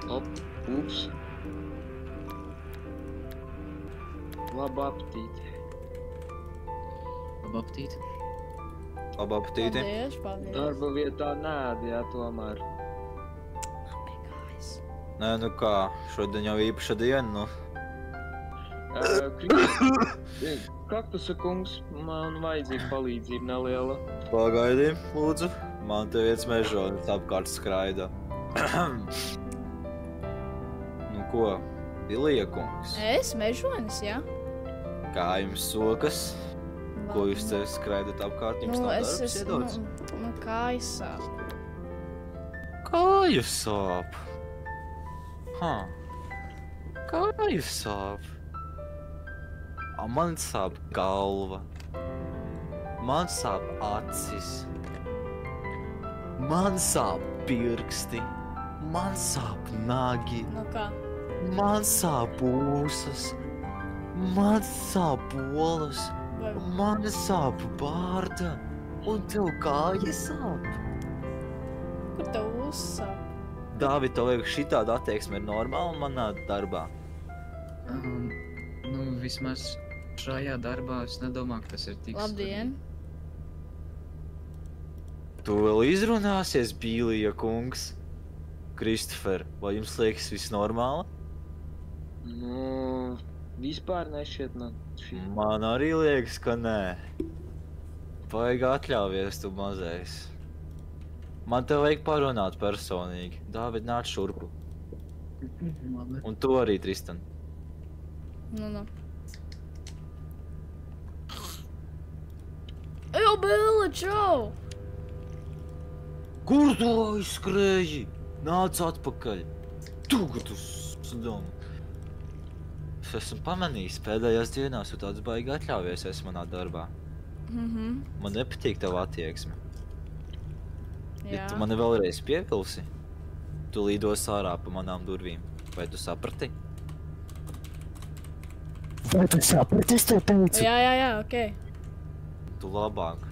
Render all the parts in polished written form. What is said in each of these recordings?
Op, ups. Labu apetīti. Labu apetīti. Labu apetīti. Paldies, paldies. Darba vietā nēdi, jā, tomēr. Nē, nu kā, šodien jau īpaša diena, nu. Kaktusa kungs, man vajadzīga palīdzība neliela. Pagaidi, lūdzu. Man te viens mežonis apkārt skraida. Nu ko, Ilija kungs? Es mežonis, jā? Kā jums sokas? Ko jūs te skraidat apkārt? Jums nav darbs iedots? Nu, kājas sāp. Kājas sāp? Kājas sāp? Man sāp galva. Man sāp acis. Man sāp pirksti. Man sāp nagi. Nu kā? Man sāp ūsas. Man sāp olas. Man sāp bārda. Un tev kājas sāp? Kur tev uzsāp? Dāvid, tev liekas, šitāda attieksme ir normāla manā darbā? Nu, vismaz šajā darbā es nedomāju, ka tas ir tik Labdien! Tu vēl izrunāsies, Bīlija kungs? Kristofer, vai jums liekas viss normāli? Nu, vispār nešķiet man. Man arī liekas, ka nē. Vajag atļauties, tu mazais. Man tev vajag parunāt personīgi. Dāvid, nāc šurpu. Labi. Un tu arī, Tristan. Nu. Ejo, Bēle, čau! Kur tu aizskrēji? Nāc atpakaļ. Tagad uz domu. Es esmu pamanījis pēdējās dienās, tu tāds baigi atļaujies esi manā darbā. Man nepatīk tava attieksme. Ja tu mani vēlreiz pievilsi, tu līdos ārā pa manām durvīm. Vai tu saprati? Vai tu saprati, es tev teicu? Jā, okei. Tu labāk.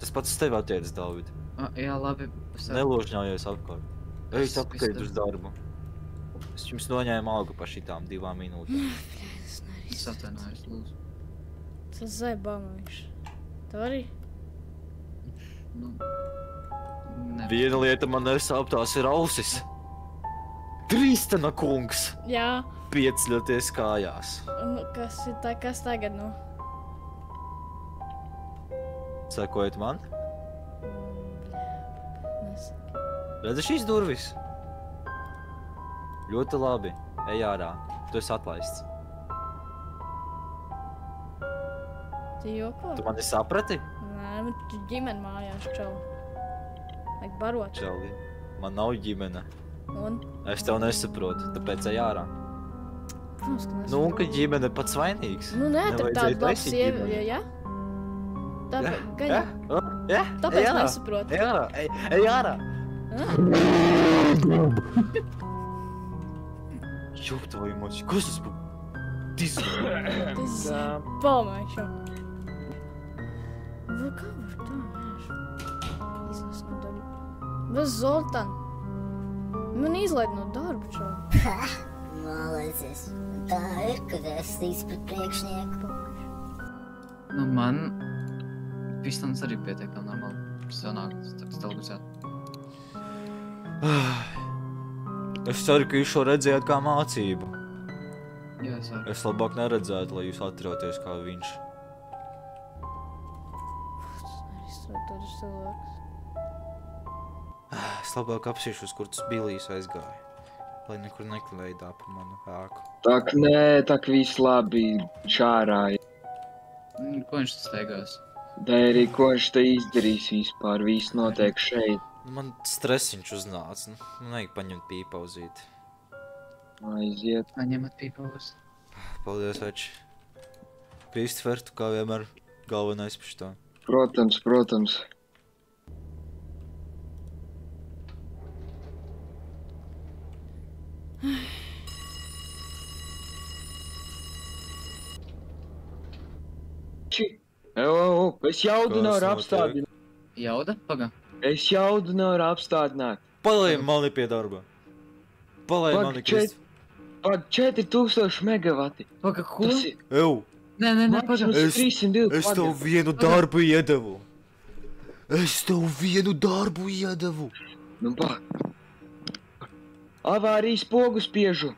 Tas pats uz tevi attiecas, Dāvid. Jā, labi. Neložņājies apkārt. Ej, atpakaļ uz darbu. Es jums noņēmu algu par šitām 2 minūtēm. Es atvainojos, lūdzu. Tas zaibāmaviņš. Tev arī? Nu, Viena lieta man nesāp, tās ir ausis. Tristana kungs! Jā. Pieceļoties kājās. Nu, kas tagad, nu? Sekojiet man? Redzi šīs durvis? Ļoti labi. Ej ārā. Tu esi atlaists. Tu joko? Tu mani saprati? Nē, tu ģimeni mājās, čau. Vajag barot. Čali, man nav ģimene. Un? Es tev nesaprotu, tāpēc ej ārā. Protams, ka nesaprotu. Nu, un ka ģimene pats vainīgs. Nu, nē, tad tāda laba sieviete, jā? Tāpēc, gaļa. Jā, Tāpēc nesaprotu. Ej ārā, ej ārā. Jop, tvoju moči, kas tas pa... Dizgāju. Tas palmaišu. Vai kā var tā, mēšu? Izlas no darba. Bez Zoltan. Man izlaid no darba, čau. Malacis. Tā ir, kad es tīsi pret priekšnieku. Nu, man pistons arī pietiekam normāli sanāk, tāds televizijā. Es ceru, ka jūs šo redzējāt kā mācību. Jā, es varu. Es labāk neredzētu, lai jūs atturēties kā viņš. Tāds cilvēks. Es labāk apsīšos, kur tas Bilijs aizgāja. Lai nekur nekļaidā pa manu ēku. Tak, nē, tak viss labi čārāja. Ko viņš tas teigās? Dēri, ko viņš te izdarīs vispār, viss notiek šeit. Man stresiņš uznāca, nu vajag paņemt pīpauzīt. Aiziet. Paņemat pīpauz. Paldies, veči. Kristofer, tu kā vienmēr galvenais par šitā. Protams. Es jaudu nevaru apstādināt. Jauda? Pagā. Es jaudu nevaru apstādināt. Palīm mani pie darba. Palaid Pak, mani, Krist. Pak, 4000 megavati. Paga, ko? Tas ir Ew, Nē, paga. maksimums Es- 302. es tev vienu darbu iedevu. Es tev vienu darbu iedevu. Nu, pak. Avārijas pogu spiežu.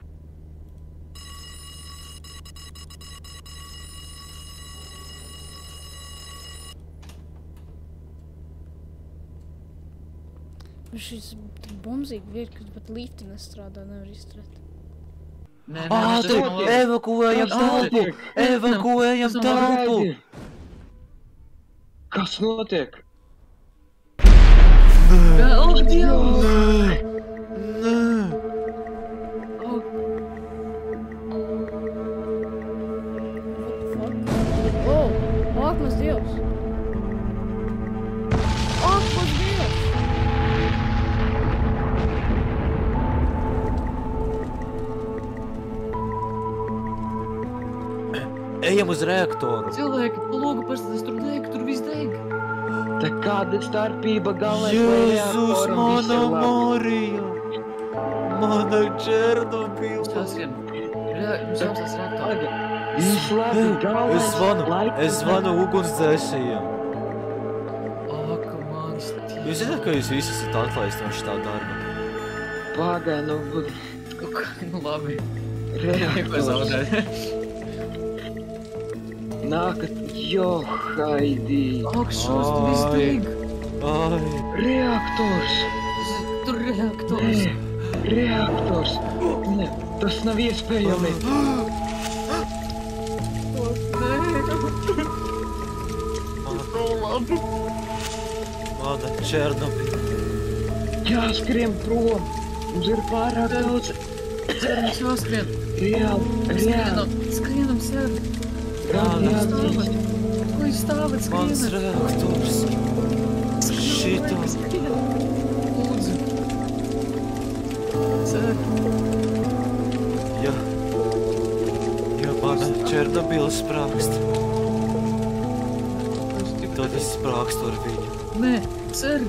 Šis bumzīgi vieta, kad pat lifti nestrādā, nevar izturēt. Nē, Ātri, evakuējam Kas telpu! notiek? Evakuējam telpu! Pagaidi. Kas notiek? Oh, Dievs! Nē! Oh, What the fuck? Oh, ak, mans Dievs! Ak, mans Dievs! Ejam uz reaktoru! cilvēki, pa logu paskaties, tur deg, tur viss deg. Tā kāda starpība galvenais, Jēzus, reaktoram viss mana ir labi. Marija! Mana Černobila! Sāsiem. Mums jāsās reaktori. Viss labi, galvenais Es zvanu ugunsdzēsējiem. Ak, mans Jūs zināt, ka jūs visi esat atlaisti no šitā darba? Pagai, nu, Nu labi. Neko reaktors. zaudēt. Nākat, jo, Haidī. Ak, šos tu viss Ai. deg. Ai, Reaktors. Tur reaktors. Nē, reaktors. Nē, tas nav iespējami. mana Černobila! Jāskrien prom. Mums ir pārāk daudz. Ceram, jāskrien. Reāli. Skrienam, ser. Radiācijas. Ko jūs stāvat, Mans skrienam? reaktors! Šito! Lūdzu. Ser. Ja mana Černobila sprākst, tad es sprākstu ar viņu. Nē, ser.